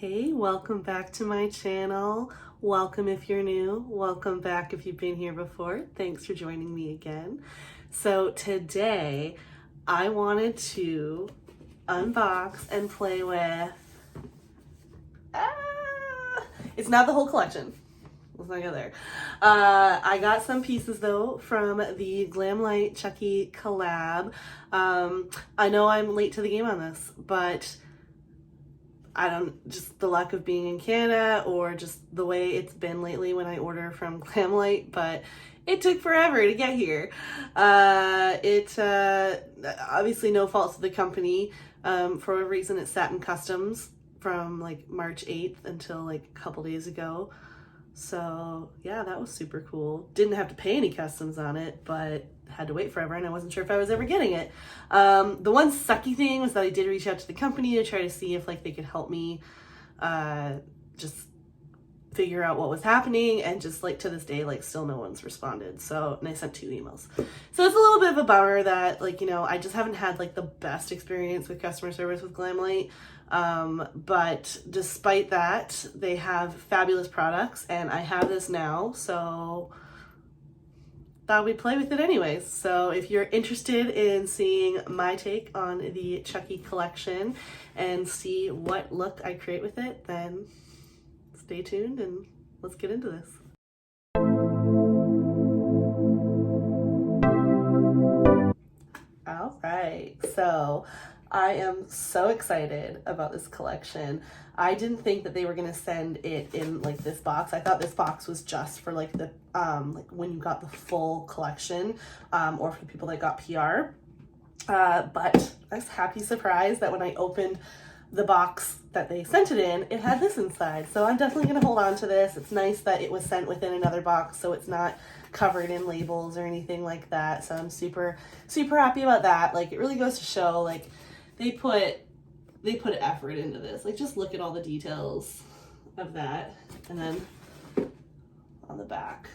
Hey, welcome back to my channel. Welcome if you're new. Welcome back if you've been here before. Thanks for joining me again. So today I wanted to unbox and play with, it's not the whole collection. Let's not go there. I got some pieces though from the Glamlite Chucky collab. I know I'm late to the game on this, but just the luck of being in Canada or just the way it's been lately when I order from Glamlite, but it took forever to get here. Obviously no fault to the company. For a reason it sat in customs from like March 8th until like a couple days ago. So yeah, that was super cool. Didn't have to pay any customs on it, but had to wait forever and I wasn't sure if I was ever getting it. The one sucky thing was that I did reach out to the company to try to see if like they could help me just figure out what was happening, and just like to this day like still no one's responded. So, and I sent 2 emails. So it's a little bit of a bummer that like, you know, I just haven't had like the best experience with customer service with Glamlite. But despite that, they have fabulous products and I have this now, so thought we'd play with it anyways. So if you're interested in seeing my take on the Chucky collection and see what look I create with it, then stay tuned and let's get into this. All right, so I am so excited about this collection. I didn't think that they were gonna send it in like this box. I thought this box was just for like the like when you got the full collection, or for people that got PR. But I was happy surprised that when I opened the box that they sent it in, it had this inside. So I'm definitely gonna hold on to this. It's nice that it was sent within another box, so it's not covered in labels or anything like that. So I'm super happy about that. Like, it really goes to show like they put effort into this. Like, just look at all the details of that. And then on the back,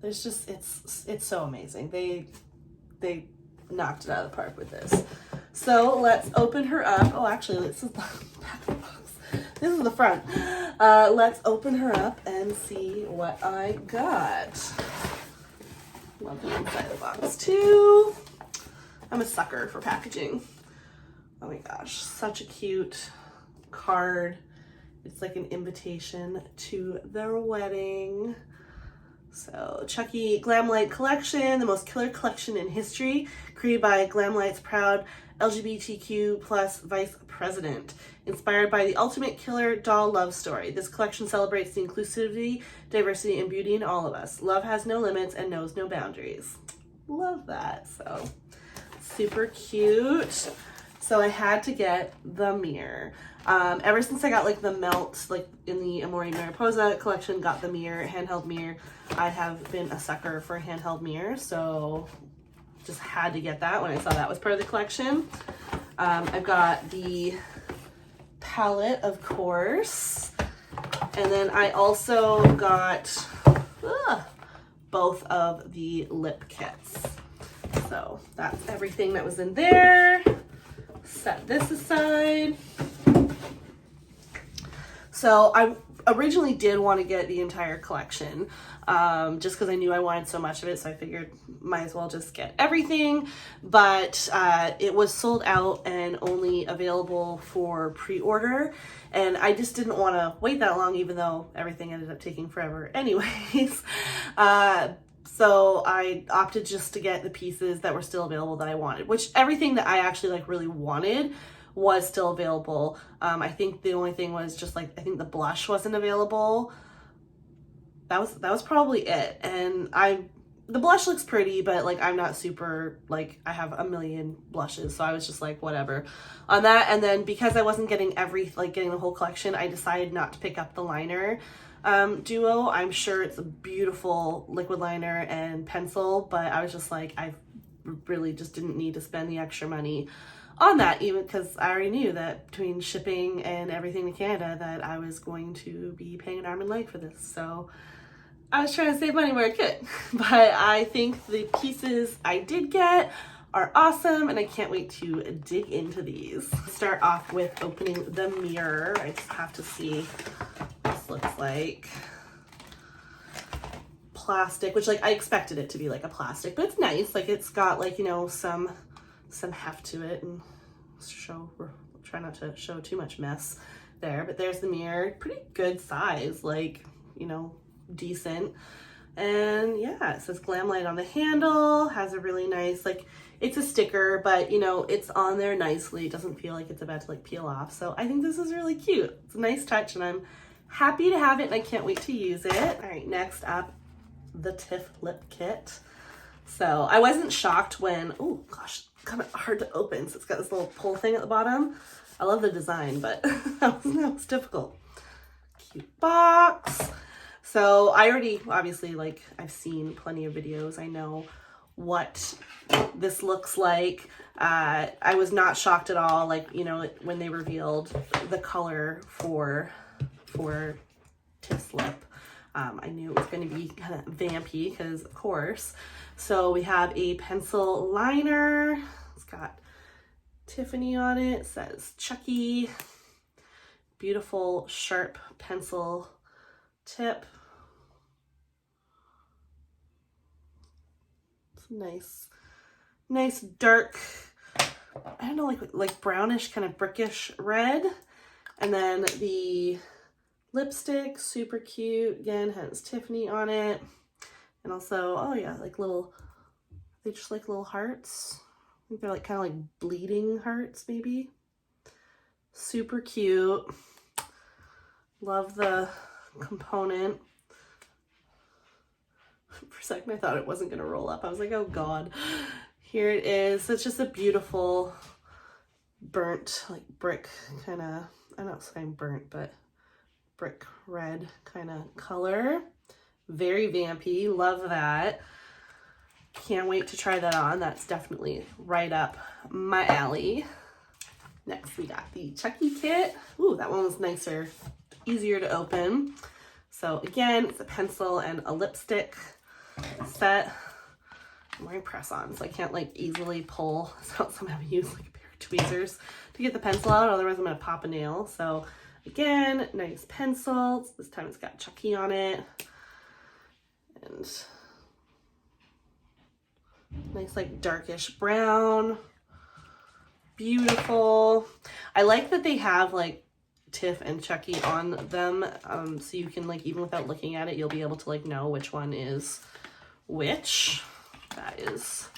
there's just, it's so amazing. They knocked it out of the park with this. So let's open her up. Oh, actually, this is the back of the box. This is the front. Let's open her up and see what I got. Love the inside of the box too. I'm a sucker for packaging. Oh my gosh, such a cute card. It's like an invitation to their wedding. So, Chucky Glamlite collection, the most killer collection in history, created by Glamlite's proud LGBTQ plus vice president. Inspired by the ultimate killer doll love story, this collection celebrates the inclusivity, diversity, and beauty in all of us. Love has no limits and knows no boundaries. Love that. So, super cute. So I had to get the mirror. Ever since I got like the melt, like in the Amore Mariposa collection, got the mirror, handheld mirror, I have been a sucker for a handheld mirror. So just had to get that when I saw that was part of the collection. I've got the palette, of course. And then I also got both of the lip kits. So that's everything that was in there. Set this aside. So I originally did want to get the entire collection, just because I knew I wanted so much of it, so I figured might as well just get everything. But it was sold out and only available for pre-order, and I just didn't want to wait that long, even though everything ended up taking forever anyways. So I opted just to get the pieces that were still available that I wanted, which everything that I actually like really wanted was still available. I think the only thing was just like, I think the blush wasn't available. That was probably it. And the blush looks pretty, but like I'm not super, like I have a million blushes, so I was just like whatever on that. And then because I wasn't getting getting the whole collection, I decided not to pick up the liner duo. I'm sure it's a beautiful liquid liner and pencil, but I was just like, I really just didn't need to spend the extra money on that, even because I already knew that between shipping and everything to Canada that I was going to be paying an arm and leg for this. So I was trying to save money where I could. But I think the pieces I did get are awesome, and I can't wait to dig into these. Start off with opening the mirror. I just have to see what this looks like. Plastic, which like I expected it to be like a plastic, but it's nice. Like it's got like, you know, some heft to it, and try not to show too much mess there. But there's the mirror, pretty good size, like, you know, decent. And yeah, it says Glamlite on the handle, has a really nice, like, it's a sticker, but you know, it's on there nicely. It doesn't feel like it's about to like peel off. So I think this is really cute. It's a nice touch, and I'm happy to have it, and I can't wait to use it. All right, next up, the Tiff lip kit. So I wasn't shocked when, oh gosh, kind of hard to open. So it's got this little pull thing at the bottom. I love the design, but that was difficult. Cute box. So I already, obviously, like I've seen plenty of videos. I know what this looks like. I was not shocked at all. Like, you know, when they revealed the color for Tiff's lip. I knew it was going to be kind of vampy because, of course. So we have a pencil liner. It's got Tiffany on it. It says Chucky. Beautiful sharp pencil tip. It's nice dark, I don't know, like brownish kind of brickish red. And then the lipstick, super cute. Again, has Tiffany on it. And also, oh yeah, like they just like little hearts. I think they're like kind of like bleeding hearts, maybe. Super cute. Love the component. For a second, I thought it wasn't gonna roll up. I was like, oh God. Here it is. It's just a beautiful burnt, like brick kind of, I'm not saying burnt, but brick red kind of color. Very vampy. Love that. Can't wait to try that on. That's definitely right up my alley. Next, we got the Chucky kit. Ooh, that one was nicer, easier to open. So again, it's a pencil and a lipstick set. I'm wearing press-on, so I can't like easily pull. So I'm gonna use like a pair of tweezers to get the pencil out, otherwise I'm gonna pop a nail. So again, nice pencil. This time it's got Chucky on it. And nice like darkish brown. Beautiful. I like that they have like Tiff and Chucky on them, so you can like, even without looking at it, you'll be able to like know which one is which. That is,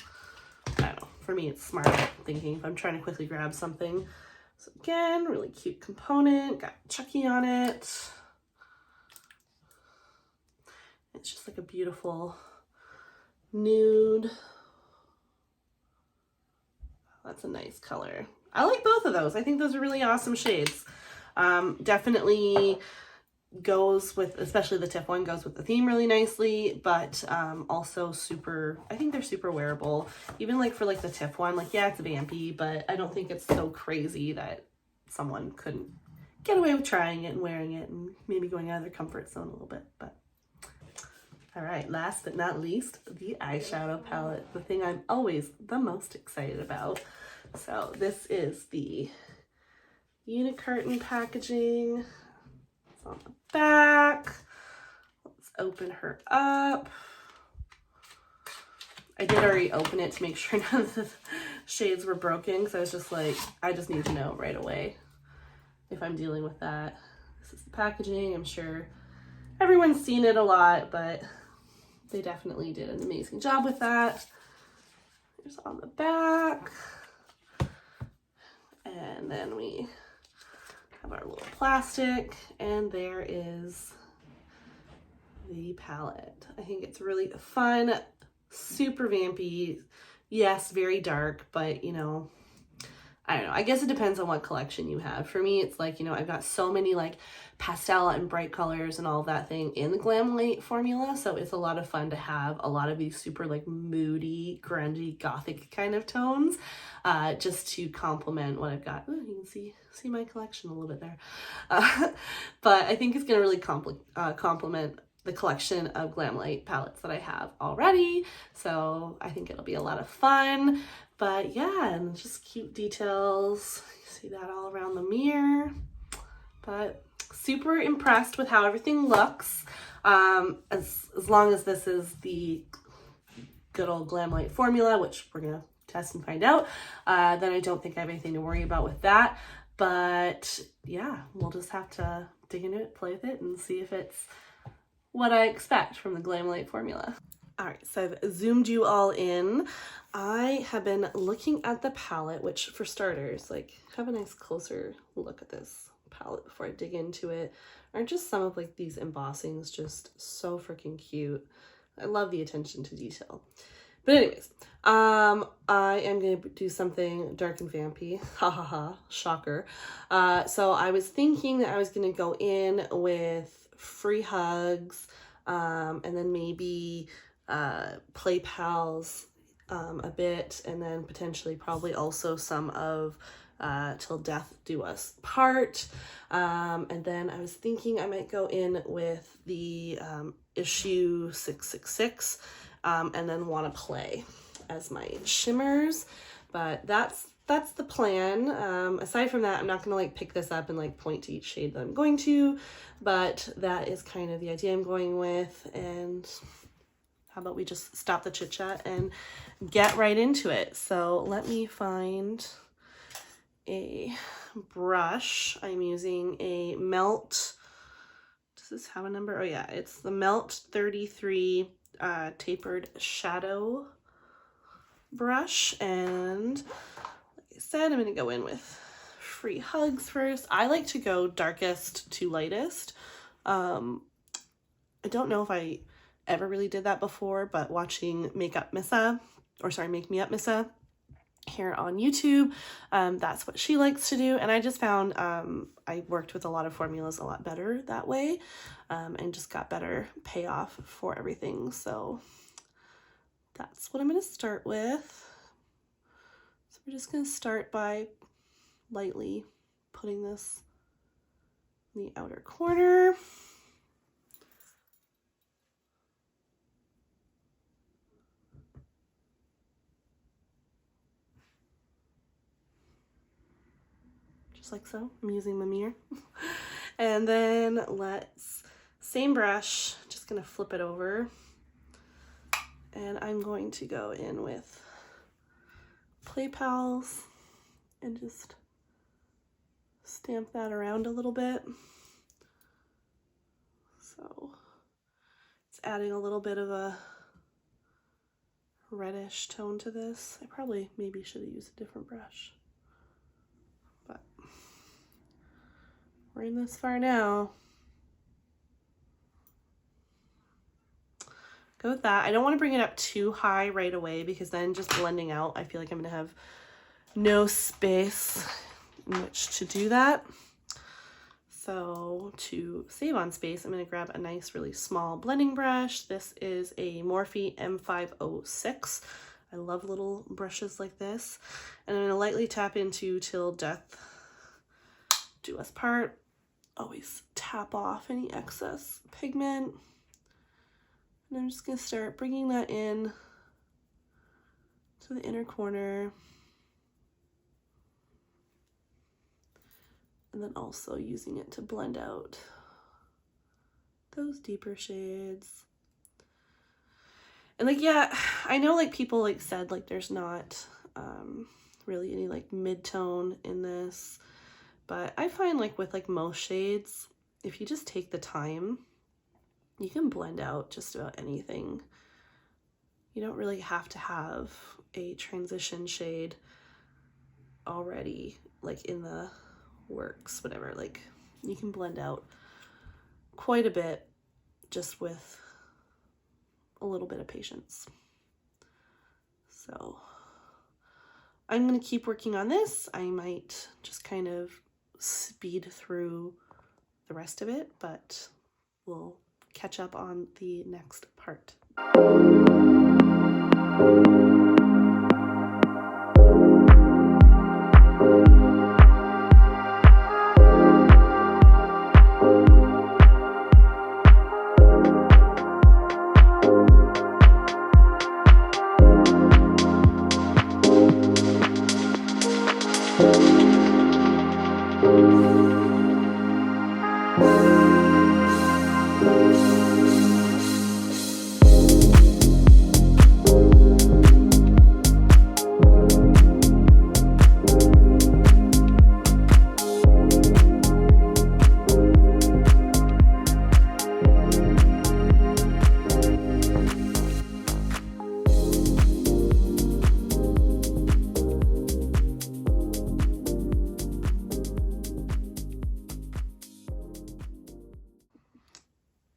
I don't know, for me it's smart thinking if I'm trying to quickly grab something. So again, really cute component, got Chucky on it. It's just like a beautiful nude. That's a nice color. I like both of those. I think those are really awesome shades. Definitely goes with, especially the Tiff one, goes with the theme really nicely, but also super, I think they're super wearable. Even like for like the Tiff one, like yeah, it's vampy, but I don't think it's so crazy that someone couldn't get away with trying it and wearing it and maybe going out of their comfort zone a little bit. But all right, last but not least, the eyeshadow palette, the thing I'm always the most excited about. So this is the unicarton packaging. It's on the back. Let's open her up. I did already open it to make sure none of the shades were broken, because I was just like, I just need to know right away if I'm dealing with that. This is the packaging. I'm sure everyone's seen it a lot, but they definitely did an amazing job with that. Here's on the back. And then we have our little plastic, and there is the palette. I think it's really fun, super vampy. Yes, very dark, but you know, I don't know. I guess it depends on what collection you have. For me, it's like, you know, I've got so many like pastel and bright colors and all of that thing in the Glamlite formula. So it's a lot of fun to have a lot of these super like moody, grungy, gothic kind of tones, just to complement what I've got. Ooh, you can see my collection a little bit there. But I think it's going to really complement the collection of Glamlite palettes that I have already. So I think it'll be a lot of fun. But yeah, and just cute details. You see that all around the mirror. But super impressed with how everything looks. As long as this is the good old Glamlite formula, which we're gonna test and find out, then I don't think I have anything to worry about with that. But yeah, we'll just have to dig into it, play with it, and see if it's what I expect from the Glamlite formula. All right, so I've zoomed you all in. I have been looking at the palette, which for starters, like, have a nice closer look at this palette before I dig into it. Aren't just some of like these embossings just so freaking cute? I love the attention to detail. But anyways, I am going to do something dark and vampy. Ha ha ha, shocker. So I was thinking that I was going to go in with Free Hugs, and then maybe Play Pals a bit, and then potentially probably also some of Till Death Do Us Part. And then I was thinking I might go in with the issue 666, and then Wanna Play as my shimmers. But that's the plan. Aside from that, I'm not gonna like pick this up and like point to each shade that I'm going to, but that is kind of the idea I'm going with. And how about we just stop the chit chat and get right into it. So let me find a brush. I'm using a Melt. Does this have a number? Oh yeah, it's the Melt 33 tapered shadow brush. And like I said, I'm gonna go in with Free Hugs first. I like to go darkest to lightest. I don't know if I ever really did that before, but watching Make Me Up Missa here on YouTube, that's what she likes to do, and I just found I worked with a lot of formulas a lot better that way, and just got better payoff for everything. So that's what I'm going to start with. So we're just going to start by lightly putting this in the outer corner. Just like so. I'm using my mirror. And then same brush, just gonna flip it over. And I'm going to go in with Play Pals and just stamp that around a little bit. So it's adding a little bit of a reddish tone to this. I probably maybe should have used a different brush. But we're in this far now. Go with that. I don't want to bring it up too high right away, because then just blending out, I feel like I'm going to have no space in which to do that. So to save on space, I'm going to grab a nice, really small blending brush. This is a Morphe M506. I love little brushes like this. And I'm going to lightly tap into Till Death Do Us Part. Always tap off any excess pigment. And I'm just going to start bringing that in to the inner corner. And then also using it to blend out those deeper shades. And like, yeah, I know like people like said like there's not really any like mid-tone in this, but I find like with like most shades, if you just take the time, you can blend out just about anything. You don't really have to have a transition shade already like in the works, whatever. Like you can blend out quite a bit just with a little bit of patience. So I'm going to keep working on this. I might just kind of speed through the rest of it, but we'll catch up on the next part.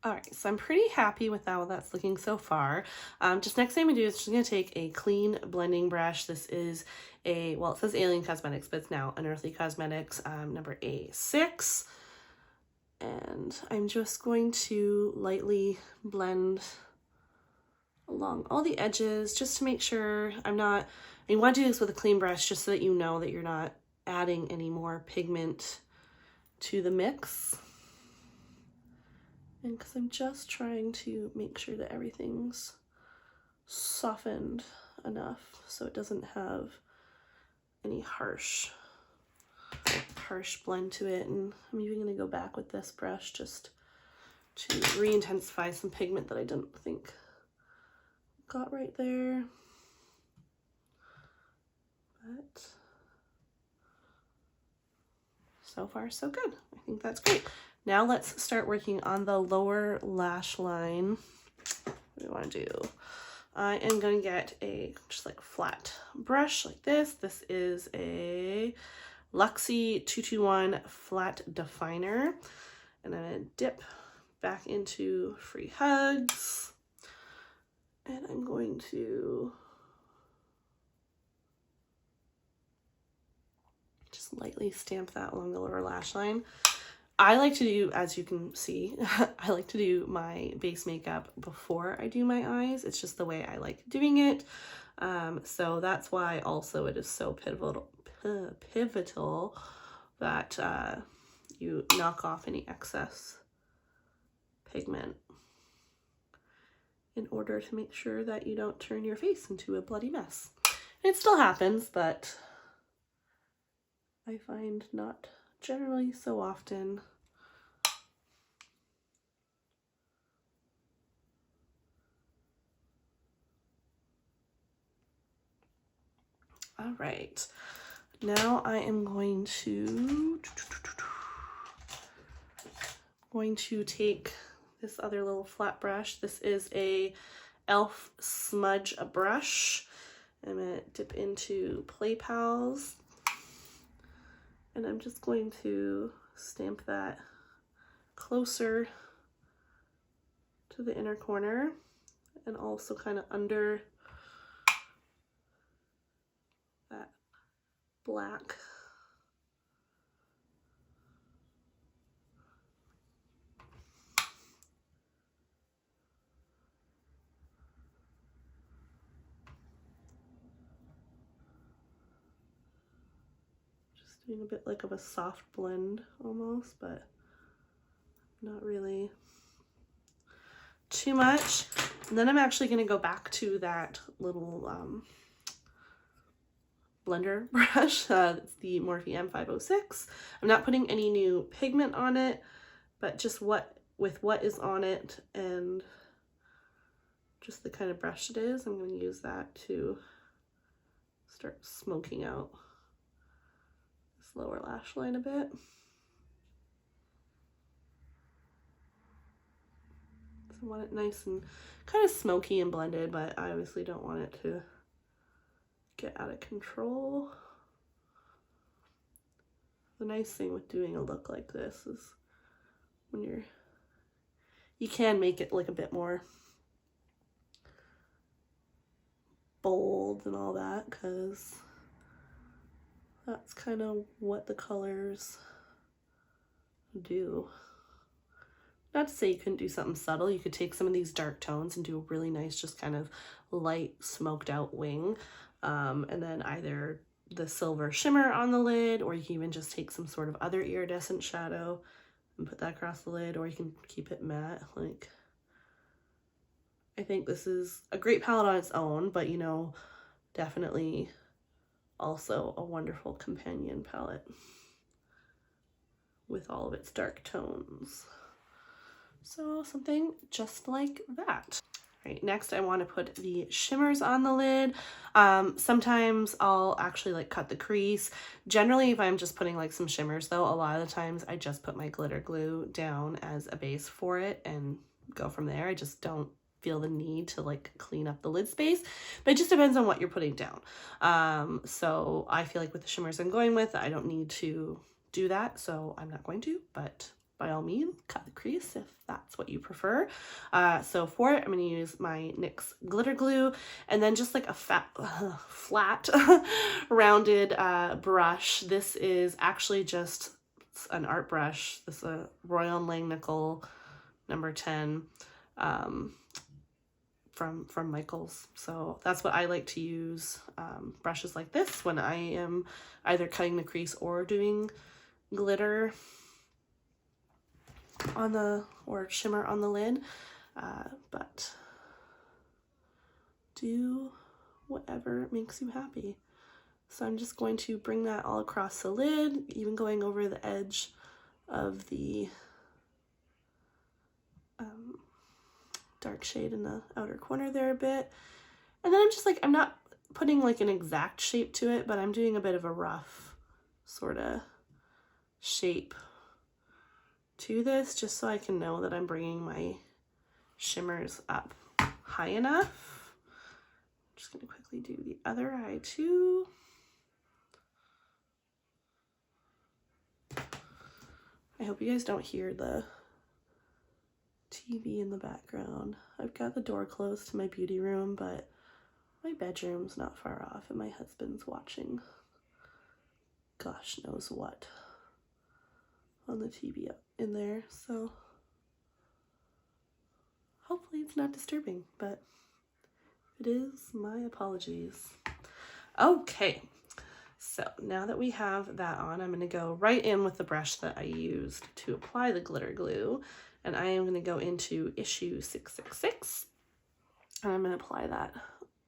All right, so I'm pretty happy with how that's looking so far. Just next thing I'm gonna do is just gonna take a clean blending brush. This is well, it says Alien Cosmetics, but it's now Unearthly Cosmetics, number A6. And I'm just going to lightly blend along all the edges just to make sure you want to do this with a clean brush just so that you know that you're not adding any more pigment to the mix. And because I'm just trying to make sure that everything's softened enough so it doesn't have any harsh blend to it. And I'm even going to go back with this brush just to re-intensify some pigment that I didn't think got right there. But so far so good. I think that's great. Now let's start working on the lower lash line. What do we want to do? I am going to get a just like flat brush like this. This is a Luxie 221 flat definer. And I'm going to dip back into Free Hugs. And I'm going to just lightly stamp that along the lower lash line. I like to do, as you can see, I like to do my base makeup before I do my eyes. It's just the way I like doing it. So that's why also it is so pivotal that you knock off any excess pigment in order to make sure that you don't turn your face into a bloody mess. It still happens, but I find not generally so often. All right, now I am going to take this other little flat brush. This is a e.l.f. smudge brush. I'm gonna dip into Play Pals. And I'm just going to stamp that closer to the inner corner and also kind of under that black. Doing a bit like of a soft blend almost, but not really too much. And then I'm actually going to go back to that little blender brush. It's the Morphe M506. I'm not putting any new pigment on it, but just with what is on it and just the kind of brush it is, I'm going to use that to start smoking out lower lash line a bit. So I want it nice and kind of smoky and blended, but I obviously don't want it to get out of control. The nice thing with doing a look like this is when you can make it like a bit more bold and all that, because that's kind of what the colors do. Not to say you couldn't do something subtle. You could take some of these dark tones and do a really nice, just kind of light smoked out wing. And then either the silver shimmer on the lid, or you can even just take some sort of other iridescent shadow and put that across the lid, or you can keep it matte. Like, I think this is a great palette on its own, but you know, definitely also a wonderful companion palette with all of its dark tones. So something just like that. All right, next I want to put the shimmers on the lid. Sometimes I'll actually like cut the crease. Generally, if I'm just putting like some shimmers though, a lot of the times I just put my glitter glue down as a base for it and go from there. I just don't feel the need to like clean up the lid space, but it just depends on what you're putting down. So I feel like with the shimmers I'm going with, I don't need to do that, so I'm not going to, but by all means, cut the crease if that's what you prefer. So for it, I'm going to use my NYX glitter glue, and then just like a flat rounded brush. This is actually just an art brush. This is a Royal Langnickel number 10 from Michaels. So that's what I like to use, brushes like this when I am either cutting the crease or doing glitter on the, or shimmer on the lid. But do whatever makes you happy. So I'm just going to bring that all across the lid, even going over the edge of the dark shade in the outer corner there a bit. And then I'm just like, I'm not putting like an exact shape to it, but I'm doing a bit of a rough sort of shape to this, just so I can know that I'm bringing my shimmers up high enough. I'm just going to quickly do the other eye too. I hope you guys don't hear the TV in the background. I've got the door closed to my beauty room, but my bedroom's not far off, and my husband's watching gosh knows what on the TV up in there, so hopefully it's not disturbing, but if it is, my apologies. Okay, so now that we have that on, I'm going to go right in with the brush that I used to apply the glitter glue, and I am going to go into issue 666, and I'm going to apply that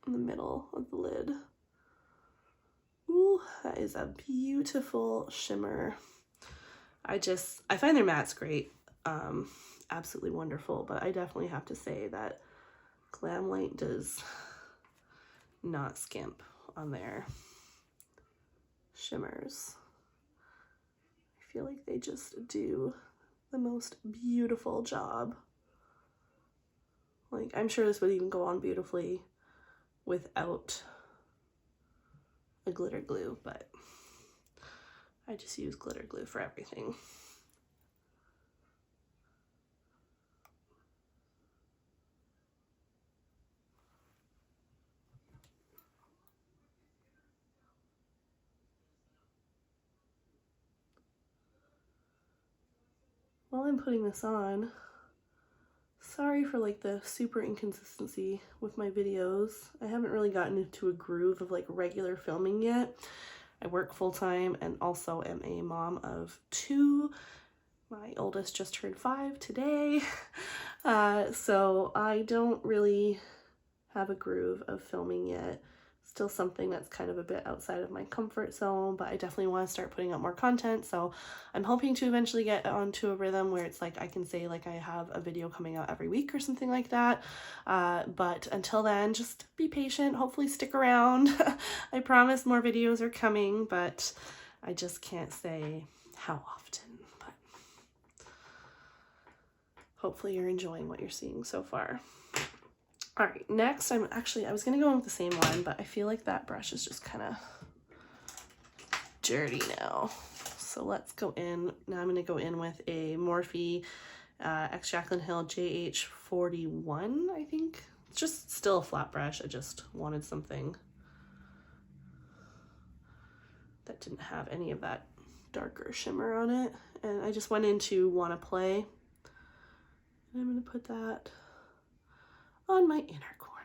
in the middle of the lid. Ooh, that is a beautiful shimmer. I find their mattes great, absolutely wonderful, but I definitely have to say that Glamlite does not skimp on their shimmers. I feel like they just do the most beautiful job. Like, I'm sure this would even go on beautifully without a glitter glue, but I just use glitter glue for everything. While I'm putting this on, sorry for like the super inconsistency with my videos. I haven't really gotten into a groove of like regular filming yet. I work full-time and also am a mom of 2. My oldest just turned 5 today. So I don't really have a groove of filming yet. Still something that's kind of a bit outside of my comfort zone, but I definitely want to start putting out more content. So I'm hoping to eventually get onto a rhythm where it's like I can say like I have a video coming out every week or something like that. But until then, just be patient. Hopefully stick around. I promise more videos are coming, but I just can't say how often. But hopefully you're enjoying what you're seeing so far. All right, next I was gonna go in with the same one, but I feel like that brush is just kind of dirty now. So let's go in. Now I'm gonna go in with a Morphe X Jaclyn Hill JH41, I think. It's just still a flat brush. I just wanted something that didn't have any of that darker shimmer on it. And I just went into Wanna Play. And I'm gonna put that on my inner corner.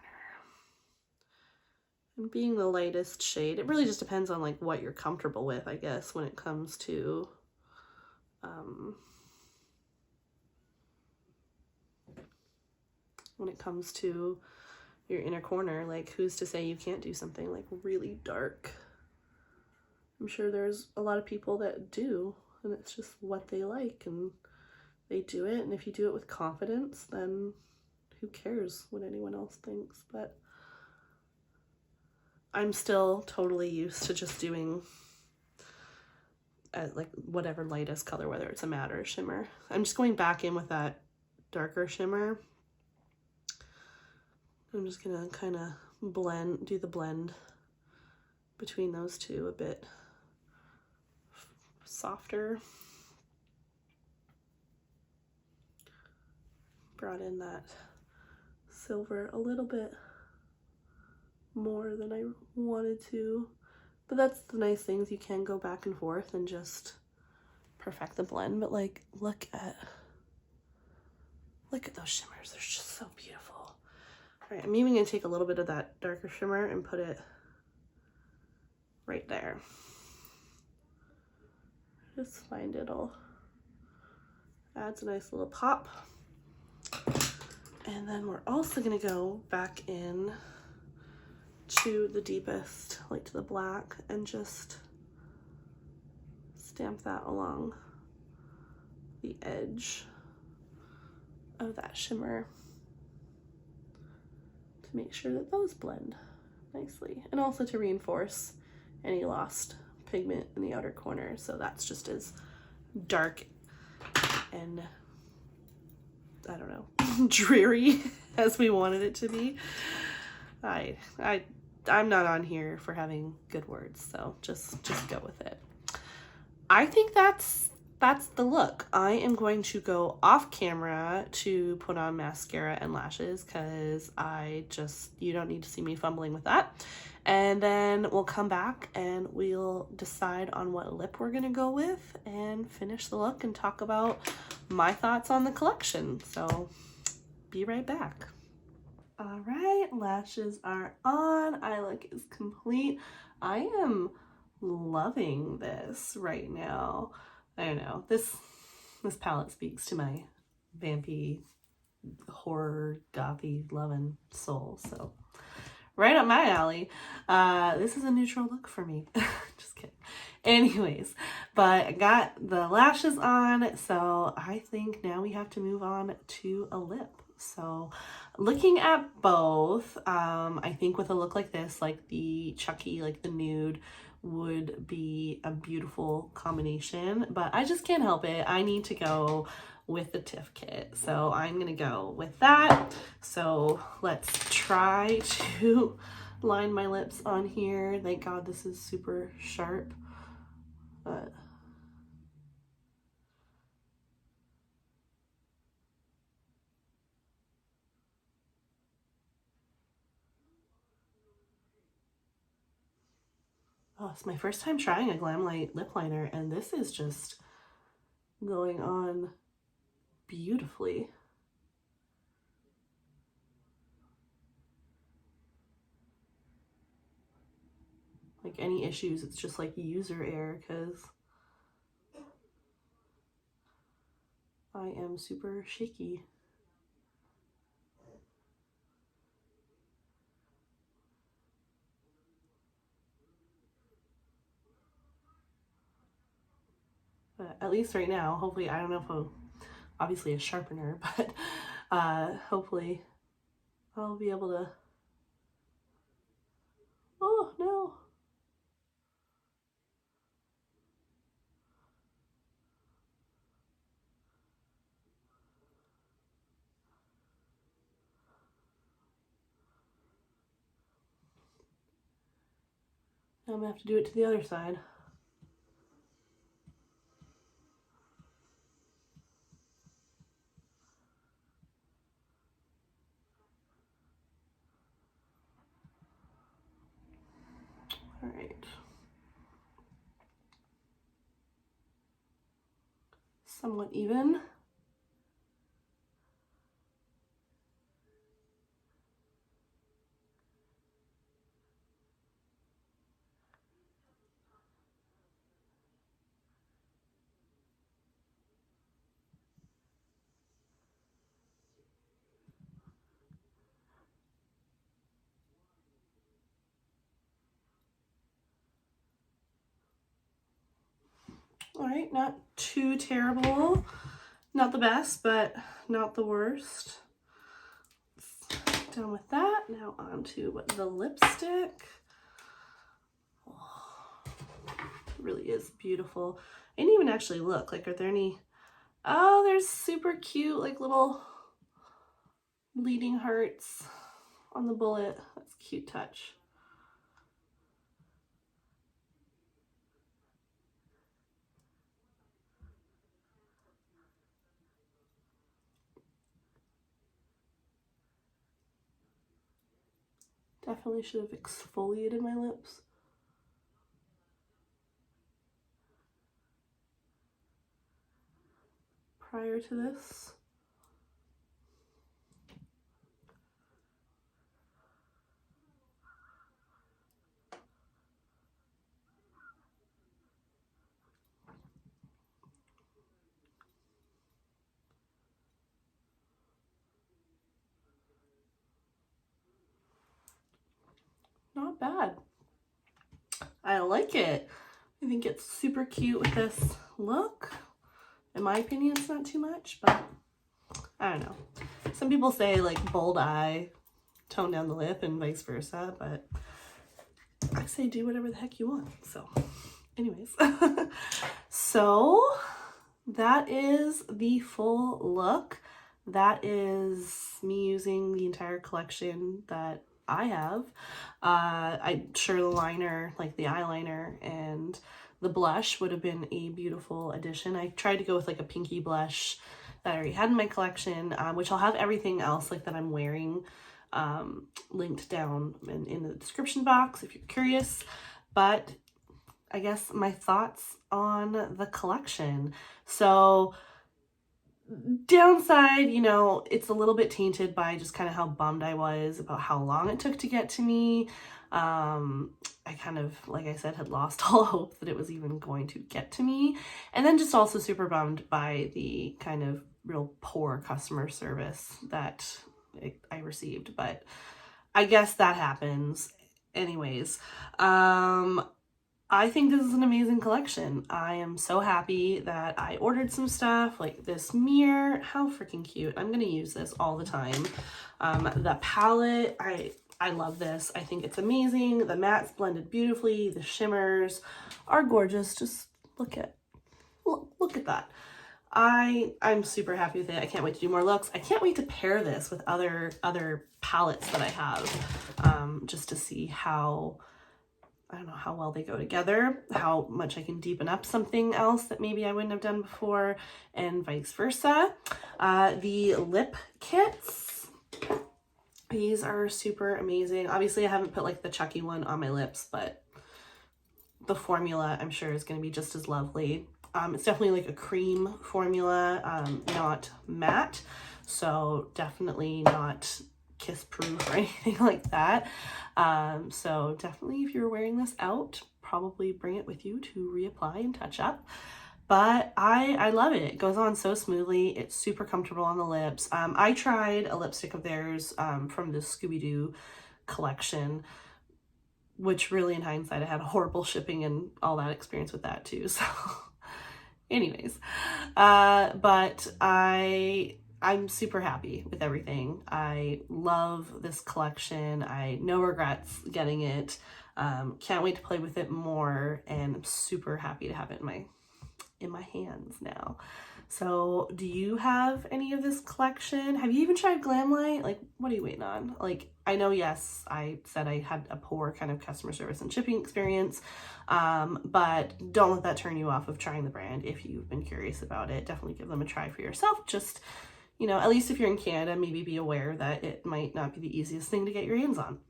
And being the lightest shade, it really just depends on like what you're comfortable with, I guess, when it comes to your inner corner. Like, who's to say you can't do something like really dark? I'm sure there's a lot of people that do, and it's just what they like and they do it. And if you do it with confidence, then who cares what anyone else thinks? But I'm still totally used to just doing like whatever lightest color, whether it's a matte or a shimmer. I'm just going back in with that darker shimmer. I'm just gonna kind of do the blend between those two a bit softer. brought in that silver a little bit more than I wanted to. But that's the nice things, you can go back and forth and just perfect the blend. But like, look at those shimmers, they're just so beautiful. All right, I'm even gonna take a little bit of that darker shimmer and put it right there. Just find it'll adds a nice little pop. And then we're also gonna go back in to the deepest, like to the black, and just stamp that along the edge of that shimmer to make sure that those blend nicely, and also to reinforce any lost pigment in the outer corner, so that's just as dark and, I don't know, dreary as we wanted it to be. I'm not on here for having good words, so just go with it. I think that's the look. I am going to go off camera to put on mascara and lashes because you don't need to see me fumbling with that. And then we'll come back and we'll decide on what lip we're gonna go with and finish the look and talk about my thoughts on the collection. So be right back. All right, lashes are on. Eye look is complete. I am loving this right now. I don't know, this palette speaks to my vampy, horror, gothy, loving soul, so right up my alley. This is a neutral look for me. Just kidding. Anyways, but I got the lashes on, so I think now we have to move on to a lip. So looking at both, I think with a look like this, like the Chucky, like the nude, would be a beautiful combination, but I just can't help it. I need to go with the Tiff kit, so I'm gonna go with that. So let's try to line my lips on here. Thank God this is super sharp, but oh, it's my first time trying a Glamlite lip liner, and this is just going on beautifully. Like any issues, it's just like user error because I am super shaky. But at least right now, hopefully, I don't know if I'll, obviously a sharpener, but hopefully I'll be able to, oh no. Now I'm gonna have to do it to the other side. All right. Somewhat even. All right, not too terrible. Not the best, but not the worst. Done with that. Now on to the lipstick. Oh, it really is beautiful. I didn't even actually look. Like, are there any? Oh, there's super cute, like little bleeding hearts on the bullet. That's a cute touch. Definitely should have exfoliated my lips. Prior to this. Not bad. I like it. I think it's super cute with this look. In my opinion, it's not too much, but I don't know. Some people say like bold eye, tone down the lip and vice versa, but I say do whatever the heck you want. So anyways, so that is the full look. That is me using the entire collection that I have. I'm sure the liner, like the eyeliner and the blush, would have been a beautiful addition. I tried to go with like a pinky blush that I already had in my collection, which I'll have everything else like that I'm wearing linked down in the description box if you're curious. But I guess my thoughts on the collection. So downside, you know, it's a little bit tainted by just kind of how bummed I was about how long it took to get to me. I kind of, like I said, had lost all hope that it was even going to get to me. And then just also super bummed by the kind of real poor customer service that I received. But I guess that happens. Anyways, I think this is an amazing collection. I am so happy that I ordered some stuff like this mirror. How freaking cute. I'm going to use this all the time. The palette, I love this. I think it's amazing. The mattes blended beautifully. The shimmers are gorgeous. Just look at that. I'm super happy with it. I can't wait to do more looks. I can't wait to pair this with other palettes that I have, just to see how, I don't know, how well they go together, how much I can deepen up something else that maybe I wouldn't have done before, and vice versa. The lip kits, these are super amazing. Obviously I haven't put like the Chucky one on my lips, but the formula I'm sure is going to be just as lovely. It's definitely like a cream formula, not matte, so definitely not kiss proof or anything like that. So definitely if you're wearing this out, probably bring it with you to reapply and touch up. But I love it. It goes on so smoothly. It's super comfortable on the lips. I tried a lipstick of theirs from the Scooby-Doo collection, which really in hindsight I had horrible shipping and all that experience with that too. So anyways, but I'm super happy with everything. I love this collection. No regrets getting it. Can't wait to play with it more, and I'm super happy to have it in my hands now. So do you have any of this collection? Have you even tried Glamlite? Like, what are you waiting on? Like, I know, yes, I said I had a poor kind of customer service and shipping experience, but don't let that turn you off of trying the brand. If you've been curious about it, definitely give them a try for yourself. Just, you know, at least if you're in Canada, maybe be aware that it might not be the easiest thing to get your hands on.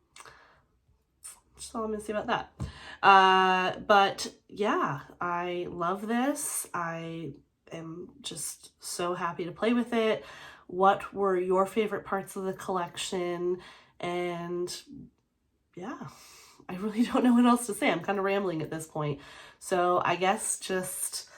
That's all I'm gonna say about that. But yeah, I love this. I am just so happy to play with it. What were your favorite parts of the collection? And yeah, I really don't know what else to say. I'm kind of rambling at this point. So I guess just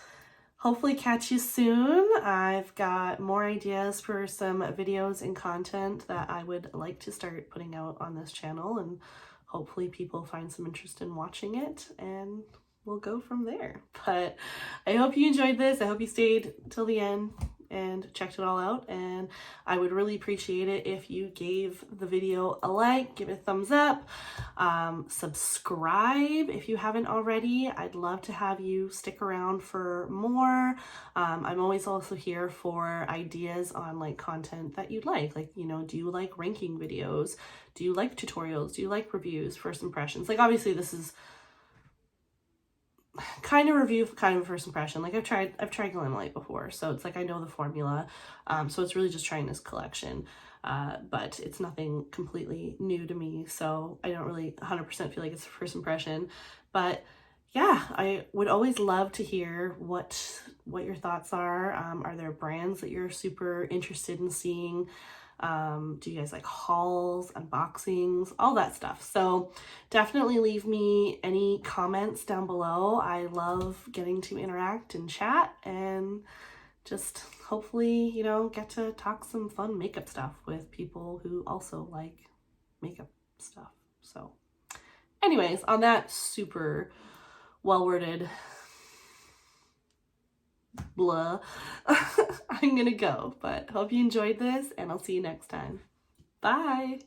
hopefully catch you soon. I've got more ideas for some videos and content that I would like to start putting out on this channel, and hopefully people find some interest in watching it, and we'll go from there. But I hope you enjoyed this. I hope you stayed till the end and checked it all out, and I would really appreciate it if you gave the video a like, give it a thumbs up, subscribe if you haven't already. I'd love to have you stick around for more. I'm always also here for ideas on like content that you'd like, you know, do you like ranking videos? Do you like tutorials? Do you like reviews, first impressions? Like, obviously this is kind of review, kind of a first impression. Like I've tried Glamlite before, so it's like I know the formula. So it's really just trying this collection. But it's nothing completely new to me, so I don't really 100% feel like it's a first impression. But yeah, I would always love to hear what your thoughts are. Are there brands that you're super interested in seeing? Do you guys like hauls, unboxings, all that stuff? So definitely leave me any comments down below. I love getting to interact and chat and just hopefully, you know, get to talk some fun makeup stuff with people who also like makeup stuff. So anyways, on that super well-worded blah, I'm gonna go, but hope you enjoyed this and I'll see you next time. Bye.